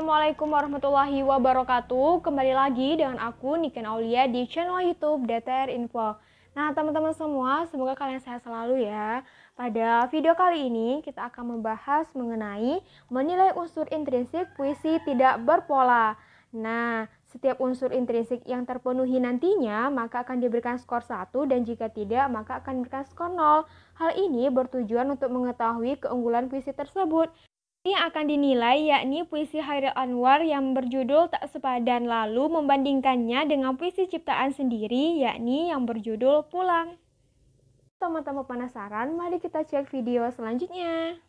Assalamualaikum warahmatullahi wabarakatuh. Kembali lagi dengan aku Niken Aulia di channel YouTube DTR Info. Nah, teman-teman semua, semoga kalian sehat selalu ya. Pada video kali ini kita akan membahas mengenai menilai unsur intrinsik puisi tidak berpola. Nah, setiap unsur intrinsik yang terpenuhi nantinya maka akan diberikan skor 1 dan jika tidak maka akan diberikan skor 0. Hal ini bertujuan untuk mengetahui keunggulan puisi tersebut. Yang akan dinilai yakni puisi Chairil Anwar yang berjudul Tak Sepadan, lalu membandingkannya dengan puisi ciptaan sendiri yakni yang berjudul Pulang. Teman-teman penasaran? Mari kita cek video selanjutnya.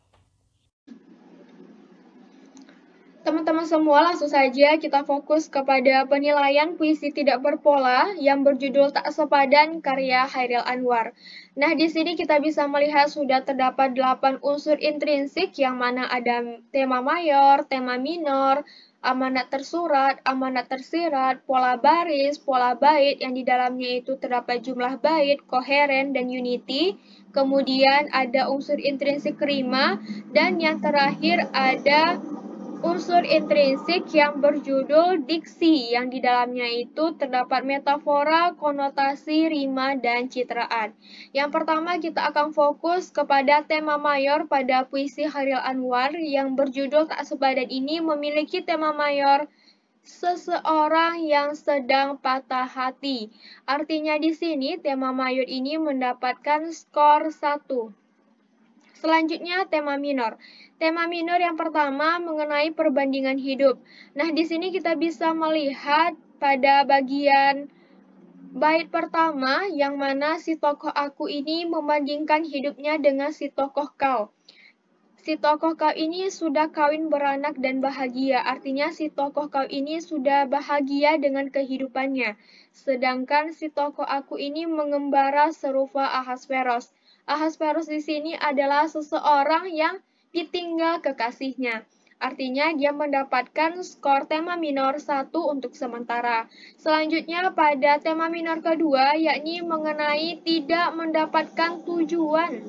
Teman-teman semua, langsung saja kita fokus kepada penilaian puisi tidak berpola yang berjudul Tak Sepadan karya Chairil Anwar. Nah, di sini kita bisa melihat sudah terdapat 8 unsur intrinsik yang mana ada tema mayor, tema minor, amanat tersurat, amanat tersirat, pola baris, pola bait yang di dalamnya itu terdapat jumlah bait, koheren, dan unity. Kemudian ada unsur intrinsik rima dan yang terakhir ada unsur intrinsik yang berjudul diksi yang di dalamnya itu terdapat metafora, konotasi, rima, dan citraan. Yang pertama kita akan fokus kepada tema mayor pada puisi Chairil Anwar yang berjudul Tak Sepadan ini memiliki tema mayor seseorang yang sedang patah hati. Artinya di sini tema mayor ini mendapatkan skor 1. Selanjutnya tema minor. Tema minor yang pertama mengenai perbandingan hidup. Nah, di sini kita bisa melihat pada bagian bait pertama yang mana si tokoh aku ini membandingkan hidupnya dengan si tokoh kau. Si tokoh kau ini sudah kawin beranak dan bahagia, artinya si tokoh kau ini sudah bahagia dengan kehidupannya. Sedangkan si tokoh aku ini mengembara serupa Ahasveros. Ahasveros di sini adalah seseorang yang ditinggal kekasihnya. Artinya dia mendapatkan skor tema minor 1 untuk sementara. Selanjutnya pada tema minor kedua yakni mengenai tidak mendapatkan tujuan.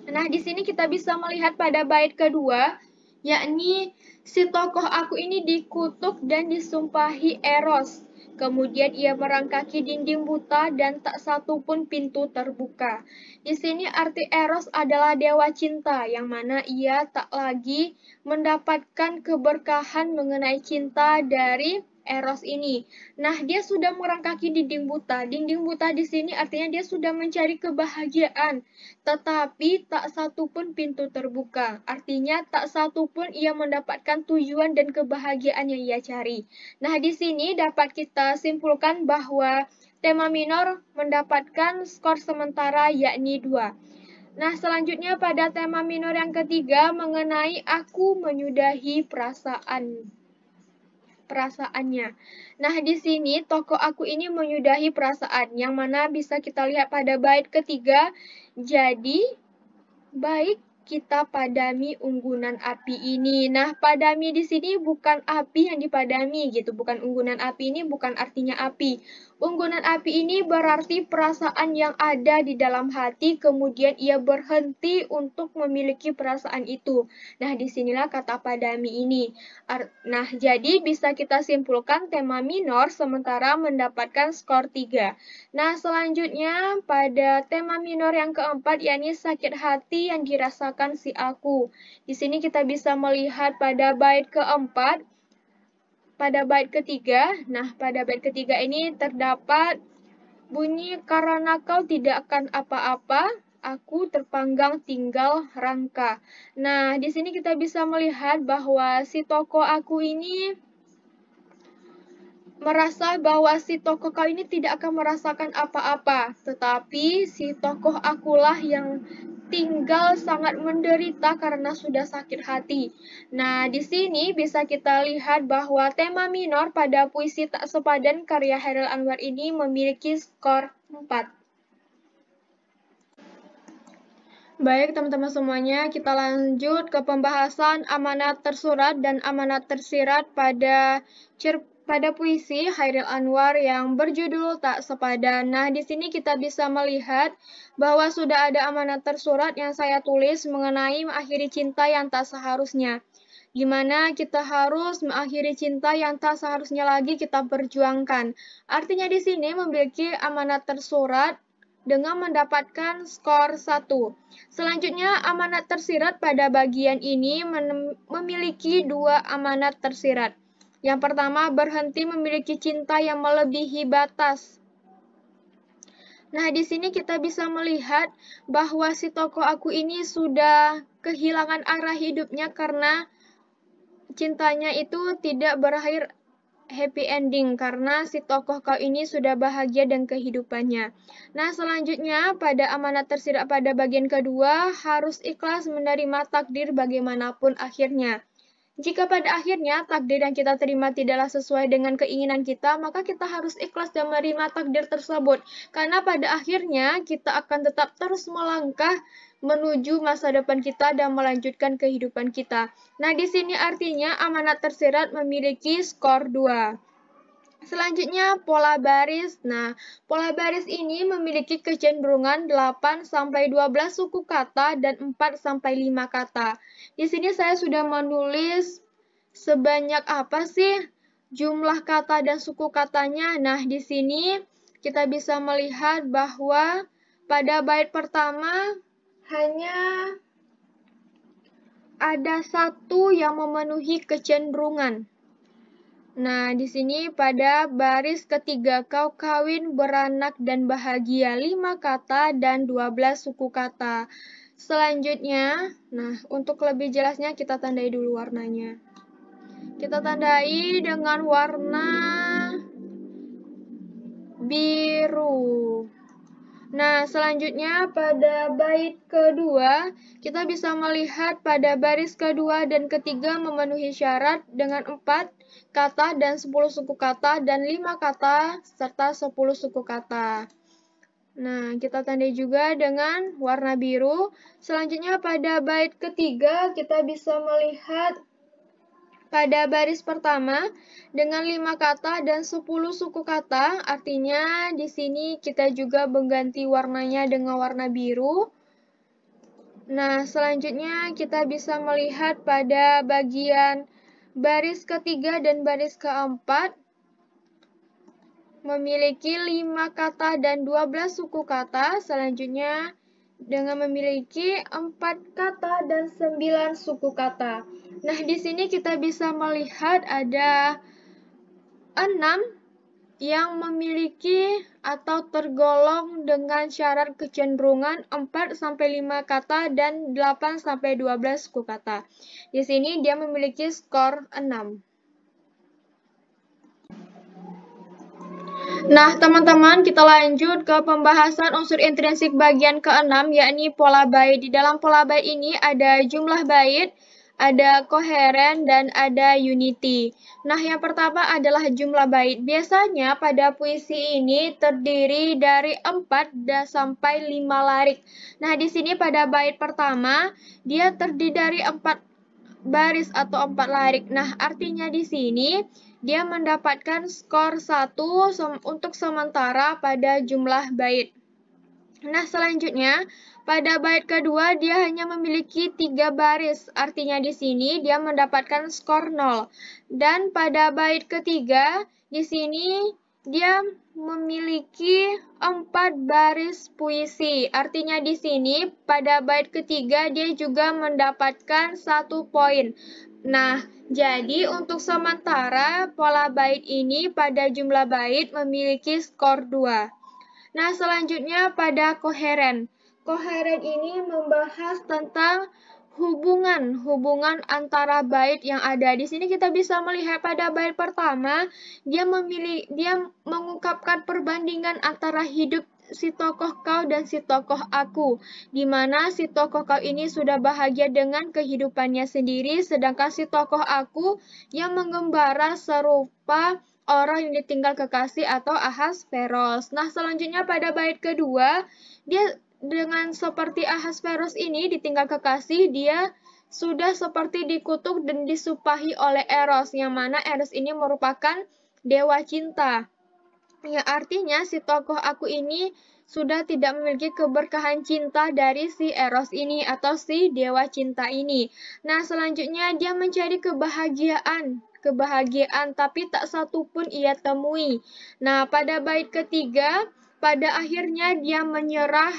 Nah, di sini kita bisa melihat pada bait kedua, yakni si tokoh aku ini dikutuk dan disumpahi Eros. Kemudian ia merangkaki dinding buta dan tak satu pun pintu terbuka. Di sini arti Eros adalah dewa cinta, yang mana ia tak lagi mendapatkan keberkahan mengenai cinta dari Eros ini. Nah, dia sudah merangkaki dinding buta. Dinding buta di sini artinya dia sudah mencari kebahagiaan, tetapi tak satu pun pintu terbuka. Artinya tak satu pun ia mendapatkan tujuan dan kebahagiaan yang ia cari. Nah, di sini dapat kita simpulkan bahwa tema minor mendapatkan skor sementara yakni 2. Nah, selanjutnya pada tema minor yang ketiga mengenai aku menyudahi perasaannya. Nah, di sini tokoh aku ini menyudahi perasaan, yang mana bisa kita lihat pada bait ketiga. Jadi, baik kita padami unggunan api ini. Nah, padami di sini bukan api yang dipadami gitu, bukan unggunan api ini bukan artinya api. Unggunan api ini berarti perasaan yang ada di dalam hati, kemudian ia berhenti untuk memiliki perasaan itu. Nah, disinilah kata padami ini. Nah, jadi bisa kita simpulkan tema minor sementara mendapatkan skor 3. Nah, selanjutnya pada tema minor yang keempat yakni sakit hati yang dirasakan si aku. Di sini kita bisa melihat pada bait keempat, pada bait ketiga. Nah, pada bait ketiga ini terdapat bunyi karena kau tidak akan apa-apa, aku terpanggang tinggal rangka. Nah, di sini kita bisa melihat bahwa si tokoh aku ini merasa bahwa si tokoh kau ini tidak akan merasakan apa-apa, tetapi si tokoh akulah yang tinggal sangat menderita karena sudah sakit hati. Nah, di sini bisa kita lihat bahwa tema minor pada puisi Tak Sepadan karya Chairil Anwar ini memiliki skor 4. Baik teman-teman semuanya, kita lanjut ke pembahasan amanat tersurat dan amanat tersirat pada puisi Chairil Anwar yang berjudul Tak Sepadan. Nah, di sini kita bisa melihat bahwa sudah ada amanat tersurat yang saya tulis mengenai mengakhiri cinta yang tak seharusnya. Gimana kita harus mengakhiri cinta yang tak seharusnya lagi kita perjuangkan. Artinya di sini memiliki amanat tersurat dengan mendapatkan skor 1. Selanjutnya, amanat tersirat pada bagian ini memiliki 2 amanat tersirat. Yang pertama, berhenti memiliki cinta yang melebihi batas. Nah, di sini kita bisa melihat bahwa si tokoh aku ini sudah kehilangan arah hidupnya karena cintanya itu tidak berakhir happy ending karena si tokoh kau ini sudah bahagia dan kehidupannya. Nah, selanjutnya pada amanat tersirat pada bagian kedua harus ikhlas menerima takdir bagaimanapun akhirnya. Jika pada akhirnya takdir yang kita terima tidaklah sesuai dengan keinginan kita, maka kita harus ikhlas dan menerima takdir tersebut. Karena pada akhirnya kita akan tetap terus melangkah menuju masa depan kita dan melanjutkan kehidupan kita. Nah, di sini artinya amanat tersirat memiliki skor 2. Selanjutnya pola baris. Nah, pola baris ini memiliki kecenderungan 8-12 suku kata dan 4-5 kata. Di sini saya sudah menulis sebanyak apa sih jumlah kata dan suku katanya. Nah, di sini kita bisa melihat bahwa pada bait pertama hanya ada satu yang memenuhi kecenderungan. Nah, di sini pada baris ketiga kau kawin, beranak, dan bahagia 5 kata dan 12 suku kata. Selanjutnya, nah untuk lebih jelasnya kita tandai dulu warnanya. Kita tandai dengan warna biru. Nah, selanjutnya pada bait kedua, kita bisa melihat pada baris kedua dan ketiga memenuhi syarat dengan 4 kata dan 10 suku kata dan 5 kata serta 10 suku kata. Nah, kita tandai juga dengan warna biru. Selanjutnya pada bait ketiga, kita bisa melihat pada baris pertama dengan 5 kata dan 10 suku kata, artinya di sini kita juga mengganti warnanya dengan warna biru. Nah, selanjutnya kita bisa melihat pada bagian baris ketiga dan baris keempat memiliki 5 kata dan 12 suku kata, selanjutnya dengan memiliki 4 kata dan 9 suku kata. Nah, di sini kita bisa melihat ada 6 yang memiliki atau tergolong dengan syarat kecenderungan 4-5 kata dan 8-12 suku kata. Di sini dia memiliki skor 6. Nah, teman-teman, kita lanjut ke pembahasan unsur intrinsik bagian ke-6, yakni pola bait. Di dalam pola bait ini ada jumlah bait, ada koheren, dan ada unity. Nah, yang pertama adalah jumlah bait. Biasanya pada puisi ini terdiri dari 4 sampai 5 lirik. Nah, di sini pada bait pertama, dia terdiri dari 4 baris atau 4 lirik. Nah, artinya di sini dia mendapatkan skor 1 untuk sementara pada jumlah bait. Nah, selanjutnya pada bait kedua dia hanya memiliki 3 baris. Artinya di sini dia mendapatkan skor 0. Dan pada bait ketiga di sini dia memiliki 4 baris puisi. Artinya di sini pada bait ketiga dia juga mendapatkan 1 poin. Nah, jadi untuk sementara pola bait ini pada jumlah bait memiliki skor 2. Nah, selanjutnya pada koheren. Koheren ini membahas tentang hubungan antara bait yang ada. Di sini kita bisa melihat pada bait pertama, dia mengungkapkan perbandingan antara hidup si tokoh kau dan si tokoh aku, di mana si tokoh kau ini sudah bahagia dengan kehidupannya sendiri, sedangkan si tokoh aku yang mengembara serupa orang yang ditinggal kekasih atau Ahasveros. Nah, selanjutnya pada bait kedua, dia dengan seperti Ahasveros ini ditinggal kekasih, dia sudah seperti dikutuk dan disupahi oleh Eros, yang mana Eros ini merupakan dewa cinta. Ya, artinya si tokoh aku ini sudah tidak memiliki keberkahan cinta dari si Eros ini atau si dewa cinta ini. Nah, selanjutnya dia mencari kebahagiaan tapi tak satu pun ia temui. Nah, pada bait ketiga, pada akhirnya dia menyerah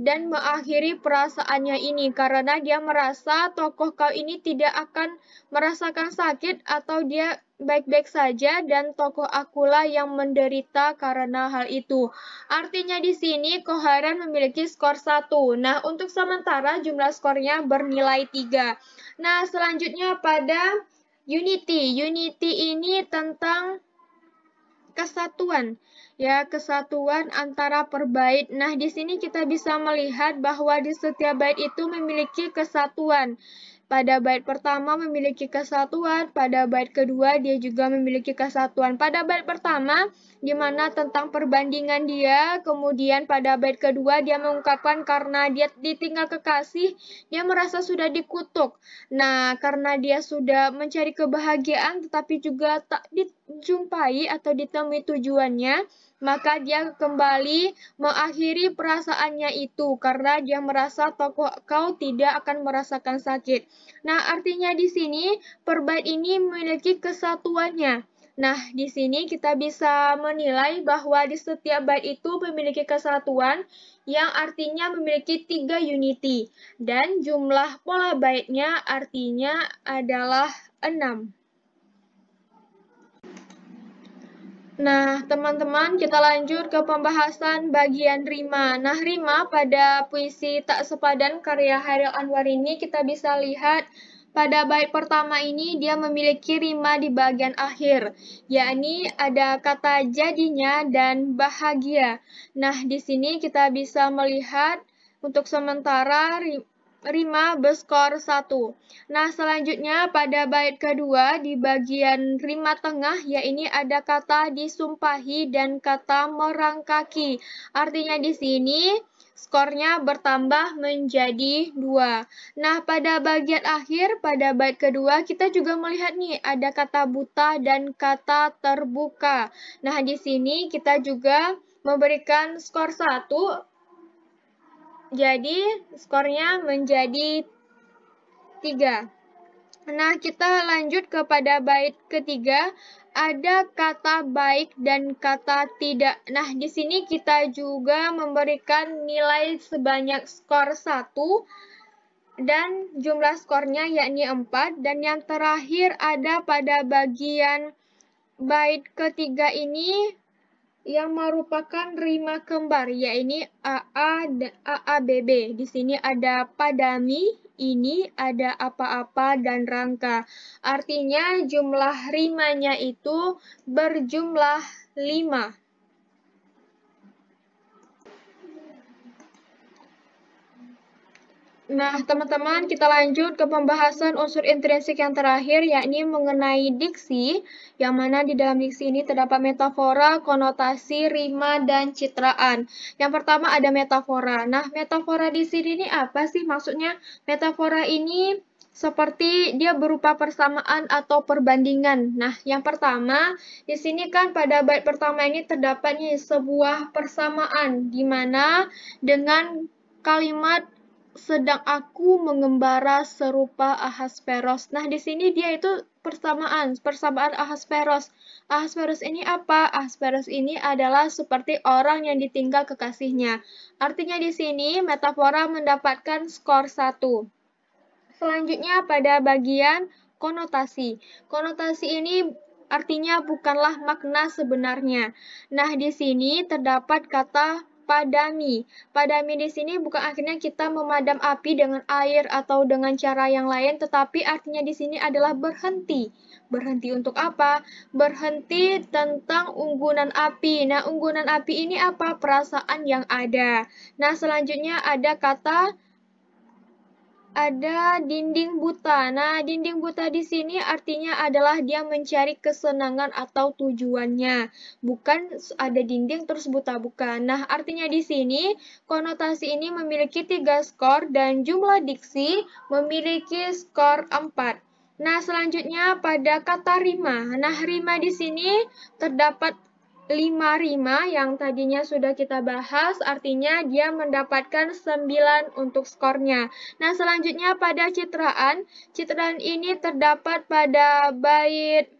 dan mengakhiri perasaannya ini karena dia merasa tokoh kau ini tidak akan merasakan sakit atau dia baik-baik saja dan tokoh akulah yang menderita karena hal itu. Artinya di sini Koharen memiliki skor 1. Nah, untuk sementara jumlah skornya bernilai 3. Nah, selanjutnya pada Unity. Unity ini tentang kesatuan, ya, kesatuan antara per bait. Nah, di sini kita bisa melihat bahwa di setiap bait itu memiliki kesatuan. Pada bait pertama memiliki kesatuan, pada bait kedua dia juga memiliki kesatuan. Pada bait pertama di mana tentang perbandingan dia, kemudian pada bait kedua dia mengungkapkan karena dia ditinggal kekasih, dia merasa sudah dikutuk. Nah, karena dia sudah mencari kebahagiaan tetapi juga tak dijumpai atau ditemui tujuannya, maka dia kembali mengakhiri perasaannya itu karena dia merasa tokoh kau tidak akan merasakan sakit. Nah, artinya di sini perbait ini memiliki kesatuannya. Nah, di sini kita bisa menilai bahwa di setiap bait itu memiliki kesatuan yang artinya memiliki 3 unity dan jumlah pola baitnya artinya adalah 6. Nah, teman-teman, kita lanjut ke pembahasan bagian rima. Nah, rima pada puisi Tak Sepadan karya Chairil Anwar ini kita bisa lihat pada bait pertama ini dia memiliki rima di bagian akhir, yakni ada kata jadinya dan bahagia. Nah, di sini kita bisa melihat untuk sementara rima berskor 1. Nah, selanjutnya pada bait kedua di bagian rima tengah, yakni ada kata disumpahi dan kata merangkaki. Artinya di sini skornya bertambah menjadi 2. Nah, pada bagian akhir, pada bait kedua, kita juga melihat nih ada kata buta dan kata terbuka. Nah, di sini kita juga memberikan skor 1. Jadi, skornya menjadi 3. Nah, kita lanjut kepada bait ketiga. Ada kata baik dan kata tidak. Nah, di sini kita juga memberikan nilai sebanyak skor 1 dan jumlah skornya yakni 4. Dan yang terakhir ada pada bagian bait ketiga ini yang merupakan rima kembar, yaitu AA dan AABB. Di sini ada padami, ini ada apa-apa dan rangka. Artinya jumlah rimanya itu berjumlah 5. Nah, teman-teman, kita lanjut ke pembahasan unsur intrinsik yang terakhir, yakni mengenai diksi, yang mana di dalam diksi ini terdapat metafora, konotasi, rima, dan citraan. Yang pertama ada metafora. Nah, metafora di sini ini apa sih maksudnya? Metafora ini seperti dia berupa persamaan atau perbandingan. Nah, yang pertama, di sini kan pada bait pertama ini terdapat nih sebuah persamaan, di mana dengan kalimat sedang aku mengembara serupa Ahasveros. Nah, di sini dia itu persamaan Ahasveros. Ahasveros ini apa? Ahasveros ini adalah seperti orang yang ditinggal kekasihnya. Artinya di sini metafora mendapatkan skor 1. Selanjutnya pada bagian konotasi. Konotasi ini artinya bukanlah makna sebenarnya. Nah, di sini terdapat kata padami. Padami di sini bukan akhirnya kita memadam api dengan air atau dengan cara yang lain, tetapi artinya di sini adalah berhenti. Berhenti untuk apa? Berhenti tentang unggunan api. Nah, unggunan api ini apa? Perasaan yang ada. Nah, selanjutnya ada kata ada dinding buta. Nah, dinding buta di sini artinya adalah dia mencari kesenangan atau tujuannya. Bukan ada dinding terus buta, bukan. Nah, artinya di sini konotasi ini memiliki 3 skor dan jumlah diksi memiliki skor 4. Nah, selanjutnya pada kata rima. Nah, rima di sini terdapat 5 rima yang tadinya sudah kita bahas, artinya dia mendapatkan 9 untuk skornya. Nah, selanjutnya pada citraan. Citraan ini terdapat pada bait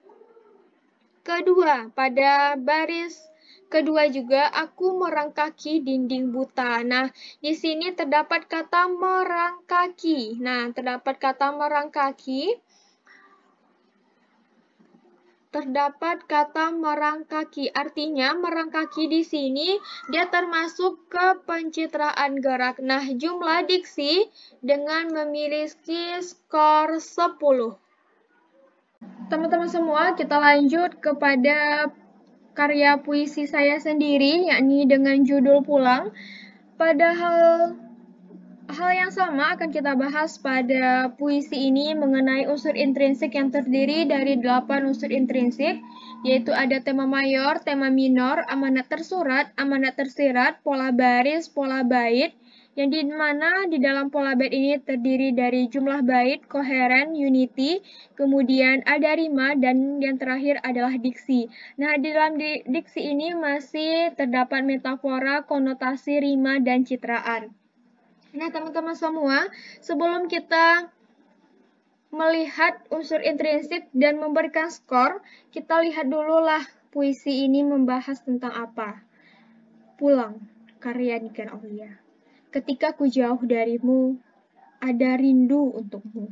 kedua, pada baris kedua juga, aku merangkaki dinding buta. Nah, di sini terdapat kata merangkaki. Nah, terdapat kata merangkaki. Terdapat kata merangkaki. Artinya merangkaki di sini dia termasuk ke pencitraan gerak. Nah, jumlah diksi dengan memiliki skor 10. Teman-teman semua, kita lanjut kepada karya puisi saya sendiri, yakni dengan judul Pulang. Padahal hal yang sama akan kita bahas pada puisi ini mengenai unsur intrinsik yang terdiri dari 8 unsur intrinsik, yaitu ada tema mayor, tema minor, amanat tersurat, amanat tersirat, pola baris, pola bait, yang dimana di dalam pola bait ini terdiri dari jumlah bait, koheren, unity, kemudian ada rima, dan yang terakhir adalah diksi. Nah, di dalam diksi ini masih terdapat metafora, konotasi, rima, dan citraan. Nah, teman-teman semua, sebelum kita melihat unsur intrinsik dan memberikan skor, kita lihat dulu lah puisi ini membahas tentang apa. Pulang, karya Niken Aulia. Ketika ku jauh darimu, ada rindu untukmu.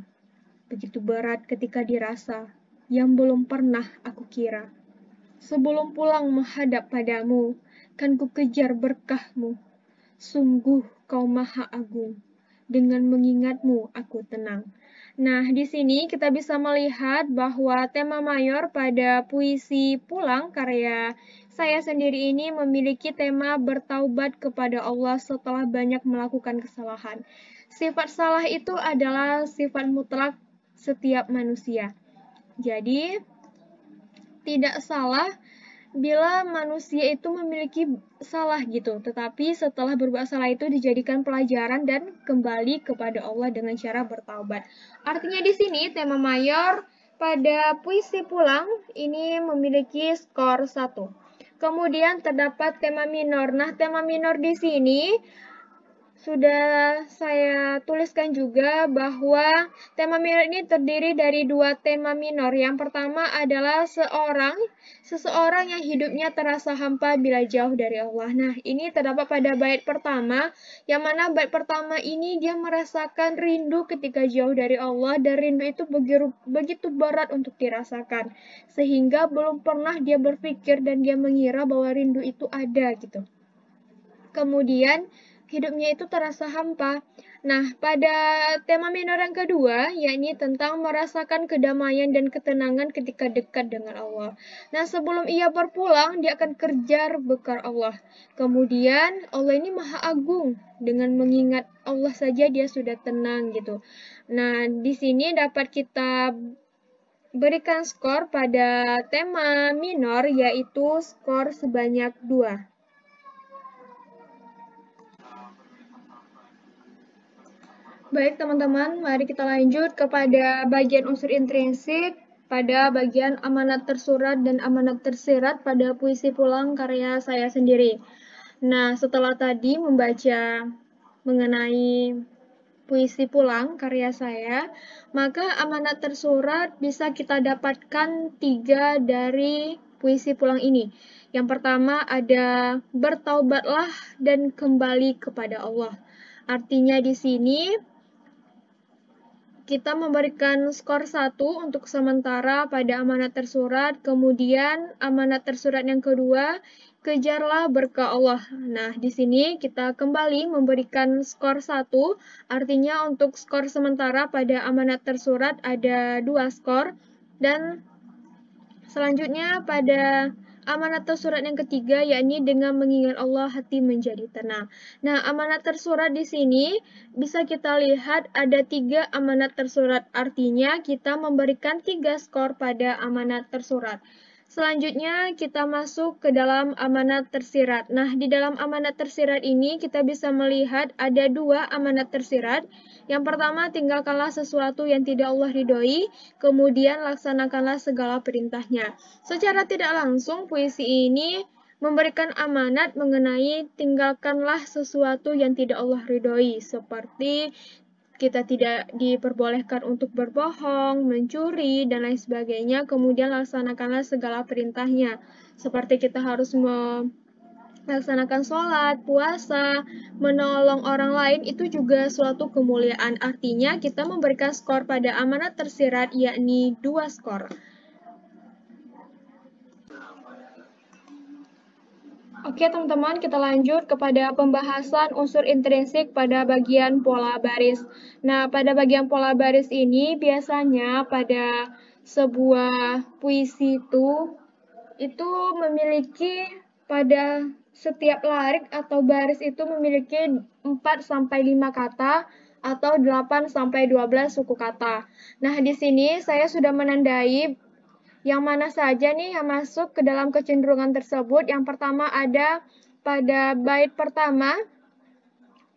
Begitu berat ketika dirasa, yang belum pernah aku kira. Sebelum pulang menghadap padamu, kan ku kejar berkahmu. Sungguh kau maha agung, dengan mengingatmu aku tenang. Nah, di sini kita bisa melihat bahwa tema mayor pada puisi Pulang karya saya sendiri ini memiliki tema bertaubat kepada Allah setelah banyak melakukan kesalahan. Sifat salah itu adalah sifat mutlak setiap manusia. Jadi, tidak salah bila manusia itu memiliki salah gitu, tetapi setelah berbuat salah itu dijadikan pelajaran dan kembali kepada Allah dengan cara bertaubat. Artinya di sini tema mayor pada puisi Pulang ini memiliki skor 1. Kemudian terdapat tema minor. Nah, tema minor di sini sudah saya tuliskan juga bahwa tema minor ini terdiri dari 2 tema minor. Yang pertama adalah seseorang yang hidupnya terasa hampa bila jauh dari Allah. Nah, ini terdapat pada bait pertama, yang mana bait pertama ini dia merasakan rindu ketika jauh dari Allah, dan rindu itu begitu berat untuk dirasakan, sehingga belum pernah dia berpikir dan dia mengira bahwa rindu itu ada gitu. Kemudian hidupnya itu terasa hampa. Nah, pada tema minor yang kedua, yakni tentang merasakan kedamaian dan ketenangan ketika dekat dengan Allah. Nah, sebelum ia berpulang, dia akan kejar bekar Allah. Kemudian, Allah ini maha agung. Dengan mengingat Allah saja dia sudah tenang gitu. Nah, di sini dapat kita berikan skor pada tema minor, yaitu skor sebanyak 2. Baik teman-teman, mari kita lanjut kepada bagian unsur intrinsik pada bagian amanat tersurat dan amanat tersirat pada puisi Pulang karya saya sendiri. Nah, setelah tadi membaca mengenai puisi Pulang karya saya, maka amanat tersurat bisa kita dapatkan 3 dari puisi Pulang ini. Yang pertama ada bertaubatlah dan kembali kepada Allah. Artinya di sini kita memberikan skor 1 untuk sementara pada amanat tersurat, kemudian amanat tersurat yang kedua, kejarlah berkah Allah. Nah, di sini kita kembali memberikan skor 1, artinya untuk skor sementara pada amanat tersurat ada 2 skor, dan selanjutnya pada amanat tersurat yang ketiga, yakni dengan mengingat Allah hati menjadi tenang. Nah, amanat tersurat di sini bisa kita lihat ada 3 amanat tersurat. Artinya kita memberikan 3 skor pada amanat tersurat. Selanjutnya kita masuk ke dalam amanat tersirat. Nah, di dalam amanat tersirat ini kita bisa melihat ada 2 amanat tersirat. Yang pertama, tinggalkanlah sesuatu yang tidak Allah ridhoi, kemudian laksanakanlah segala perintahnya. Secara tidak langsung, puisi ini Memberikan amanat mengenai tinggalkanlah sesuatu yang tidak Allah ridhoi, seperti kita tidak diperbolehkan untuk berbohong, mencuri, dan lain sebagainya. Kemudian laksanakanlah segala perintahnya, seperti kita harus melaksanakan sholat, puasa, menolong orang lain, itu juga suatu kemuliaan. Artinya kita memberikan skor pada amanat tersirat, yakni 2 skor. Oke teman-teman, kita lanjut kepada pembahasan unsur intrinsik pada bagian pola baris. Nah, pada bagian pola baris ini biasanya pada sebuah puisi itu memiliki pada setiap larik atau baris itu memiliki 4-5 kata atau 8-12 suku kata. Nah, di sini saya sudah menandai yang mana saja nih yang masuk ke dalam kecenderungan tersebut. Yang pertama ada pada bait pertama,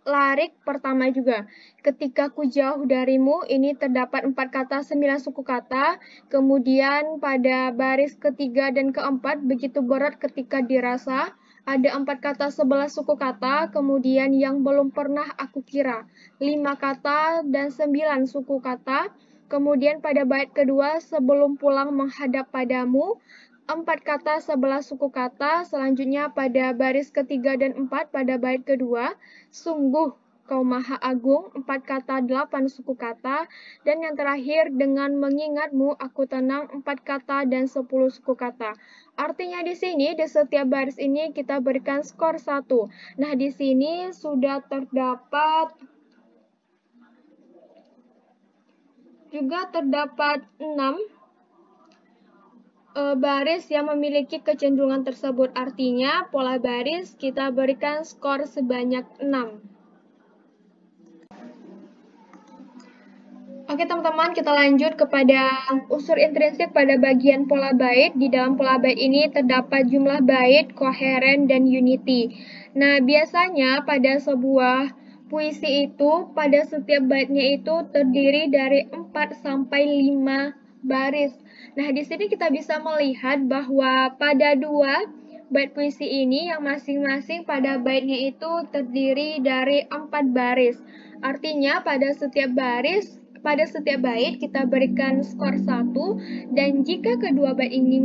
larik pertama juga. Ketika ku jauh darimu, ini terdapat 4 kata 9 suku kata. Kemudian pada baris ketiga dan keempat, begitu berat ketika dirasa, ada 4 kata 11 suku kata. Kemudian yang belum pernah aku kira, 5 kata dan 9 suku kata. Kemudian pada bait kedua, sebelum pulang menghadap padamu, 4 kata 11 suku kata. Selanjutnya pada baris ketiga dan 4 pada bait kedua, sungguh kau maha agung, 4 kata 8 suku kata. Dan yang terakhir, dengan mengingatmu aku tenang, 4 kata dan 10 suku kata. Artinya di sini di setiap baris ini kita berikan skor 1. Nah, di sini sudah terdapat 6 baris yang memiliki kecenderungan tersebut. Artinya pola baris kita berikan skor sebanyak 6. Oke teman-teman, kita lanjut kepada unsur intrinsik pada bagian pola bait. Di dalam pola bait ini terdapat jumlah bait, koheren, dan unity. Nah, biasanya pada sebuah puisi itu, pada setiap baitnya itu terdiri dari 4-5 baris. Nah, di sini kita bisa melihat bahwa pada 2 bait puisi ini yang masing-masing pada baitnya itu terdiri dari 4 baris. Artinya pada setiap bait kita berikan skor 1, dan jika kedua bait ini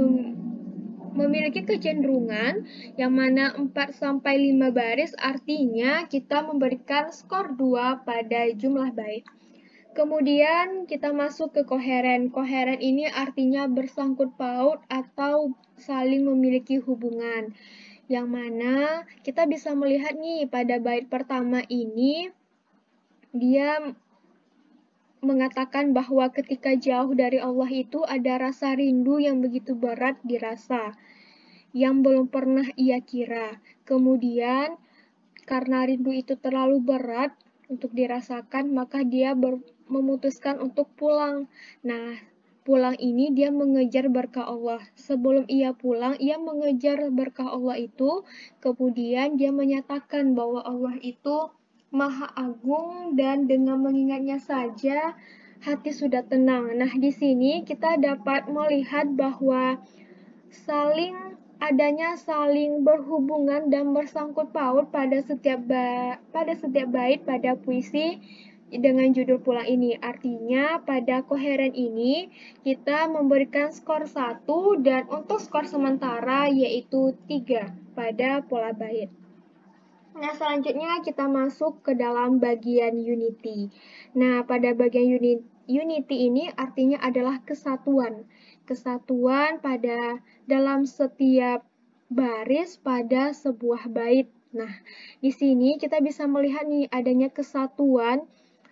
memiliki kecenderungan yang mana 4-5 baris, artinya kita memberikan skor 2 pada jumlah bait. Kemudian kita masuk ke koheren. Koheren ini artinya bersangkut paut atau saling memiliki hubungan. Yang mana kita bisa melihat nih pada bait pertama ini dia mengatakan bahwa ketika jauh dari Allah itu ada rasa rindu yang begitu berat dirasa, yang belum pernah ia kira. Kemudian karena rindu itu terlalu berat untuk dirasakan, maka dia memutuskan untuk pulang. Nah, pulang ini dia mengejar berkah Allah. Sebelum ia pulang, ia mengejar berkah Allah itu, kemudian dia menyatakan bahwa Allah itu Maha Agung dan dengan mengingatnya saja hati sudah tenang. Nah, di sini kita dapat melihat bahwa adanya saling berhubungan dan bersangkut paut pada setiap bait pada puisi dengan judul pulang ini. Artinya pada koheren ini kita memberikan skor 1 dan untuk skor sementara yaitu 3 pada pola bait. Nah, selanjutnya kita masuk ke dalam bagian unity. Nah, pada bagian unity ini artinya adalah kesatuan. Kesatuan pada dalam setiap baris pada sebuah bait. Nah, di sini kita bisa melihat nih adanya kesatuan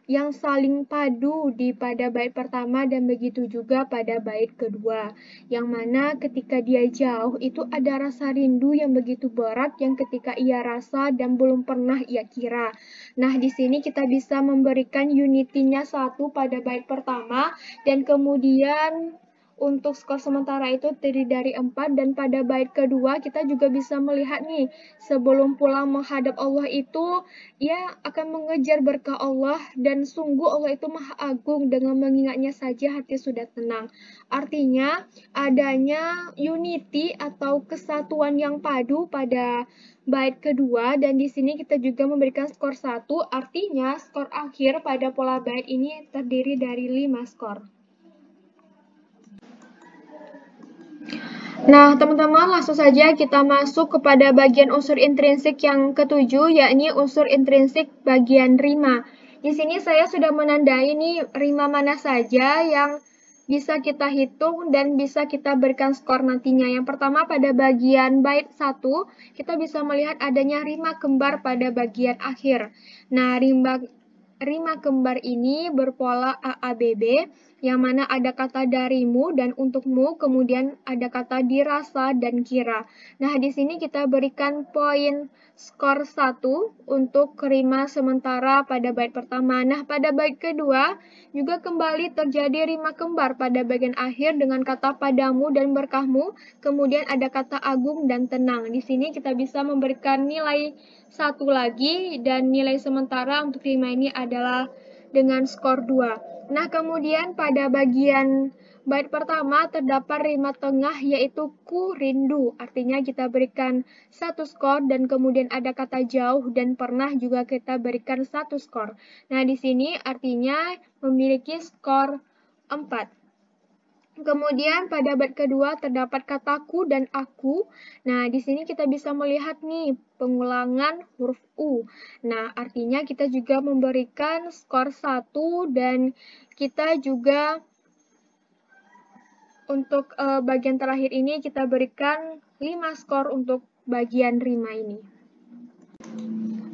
yang saling padu pada bait pertama dan begitu juga pada bait kedua. Yang mana ketika dia jauh itu ada rasa rindu yang begitu berat yang ketika ia rasa dan belum pernah ia kira. Nah, di sini kita bisa memberikan unity-nya 1 pada bait pertama dan kemudian untuk skor sementara itu terdiri dari 4, dan pada bait kedua kita juga bisa melihat nih, sebelum pulang menghadap Allah itu ia akan mengejar berkah Allah, dan sungguh Allah itu maha agung, dengan mengingatnya saja hati sudah tenang. Artinya adanya unity atau kesatuan yang padu pada bait kedua, dan di sini kita juga memberikan skor 1, artinya skor akhir pada pola bait ini terdiri dari 5 skor. Nah, teman-teman, langsung saja kita masuk kepada bagian unsur intrinsik yang ketujuh, yakni unsur intrinsik bagian rima. Di sini saya sudah menandai nih rima mana saja yang bisa kita hitung dan bisa kita berikan skor nantinya. Yang pertama pada bagian bait 1, kita bisa melihat adanya rima kembar pada bagian akhir. Nah, rima kembar ini berpola AABB, yang mana ada kata darimu dan untukmu, kemudian ada kata dirasa dan kira. Nah, di sini kita berikan poin skor 1 untuk rima sementara pada bait pertama. Nah, pada bait kedua juga kembali terjadi rima kembar pada bagian akhir dengan kata padamu dan berkahmu, kemudian ada kata agung dan tenang. Di sini kita bisa memberikan nilai 1 lagi, dan nilai sementara untuk rima ini adalah dengan skor 2. Nah, kemudian pada bagian bait pertama terdapat rima tengah, yaitu ku rindu. Artinya kita berikan 1 skor, dan kemudian ada kata jauh dan pernah juga kita berikan 1 skor. Nah, di sini artinya memiliki skor 4. Kemudian pada bait kedua terdapat kataku dan aku. Nah, di sini kita bisa melihat nih pengulangan huruf U. Nah, artinya kita juga memberikan skor 1, dan kita juga untuk bagian terakhir ini kita berikan 5 skor untuk bagian rima ini.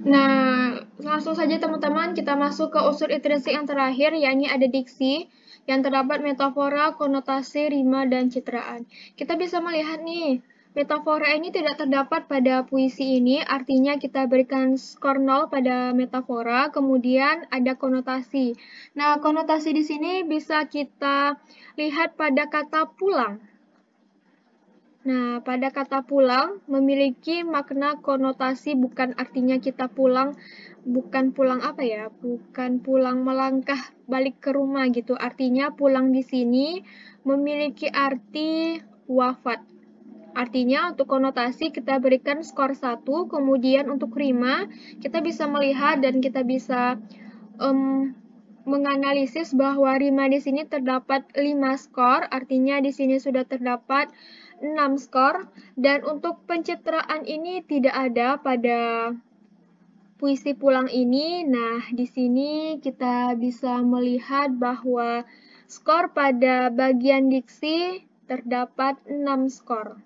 Nah, langsung saja teman-teman kita masuk ke unsur intrinsik yang terakhir, yakni ada diksi, yang terdapat metafora, konotasi, rima, dan citraan. Kita bisa melihat nih, metafora ini tidak terdapat pada puisi ini, artinya kita berikan skor 0 pada metafora, kemudian ada konotasi. Nah, konotasi di sini bisa kita lihat pada kata pulang. Nah, pada kata pulang memiliki makna konotasi, bukan artinya kita pulang, bukan pulang apa ya, bukan pulang melangkah balik ke rumah gitu. Artinya pulang di sini memiliki arti wafat. Artinya untuk konotasi kita berikan skor 1, kemudian untuk rima kita bisa melihat dan kita bisa menganalisis bahwa rima di sini terdapat 5 skor, artinya di sini sudah terdapat 6 skor, dan untuk pencitraan ini tidak ada pada puisi pulang ini. Nah, di sini kita bisa melihat bahwa skor pada bagian diksi terdapat 6 skor.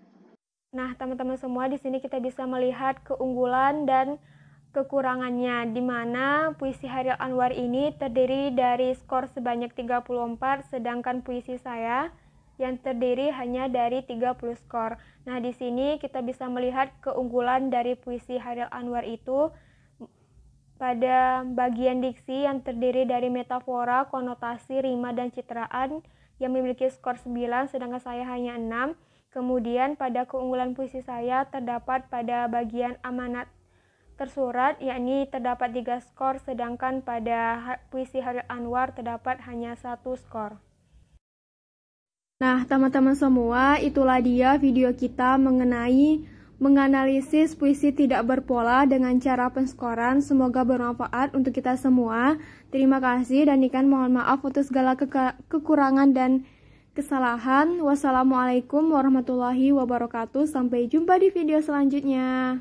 Nah, teman-teman semua, di sini kita bisa melihat keunggulan dan kekurangannya, di mana puisi Chairil Anwar ini terdiri dari skor sebanyak 34, sedangkan puisi saya yang terdiri hanya dari 30 skor. Nah, di sini kita bisa melihat keunggulan dari puisi Chairil Anwar itu pada bagian diksi yang terdiri dari metafora, konotasi, rima, dan citraan yang memiliki skor 9, sedangkan saya hanya 6. Kemudian pada keunggulan puisi saya terdapat pada bagian amanat tersurat, yakni terdapat 3 skor, sedangkan pada puisi Chairil Anwar terdapat hanya 1 skor. Nah, teman-teman semua, itulah dia video kita mengenai menganalisis puisi tidak berpola dengan cara penskoran. Semoga bermanfaat untuk kita semua. Terima kasih, dan Niken mohon maaf untuk segala kekurangan dan kesalahan. Wassalamualaikum warahmatullahi wabarakatuh. Sampai jumpa di video selanjutnya.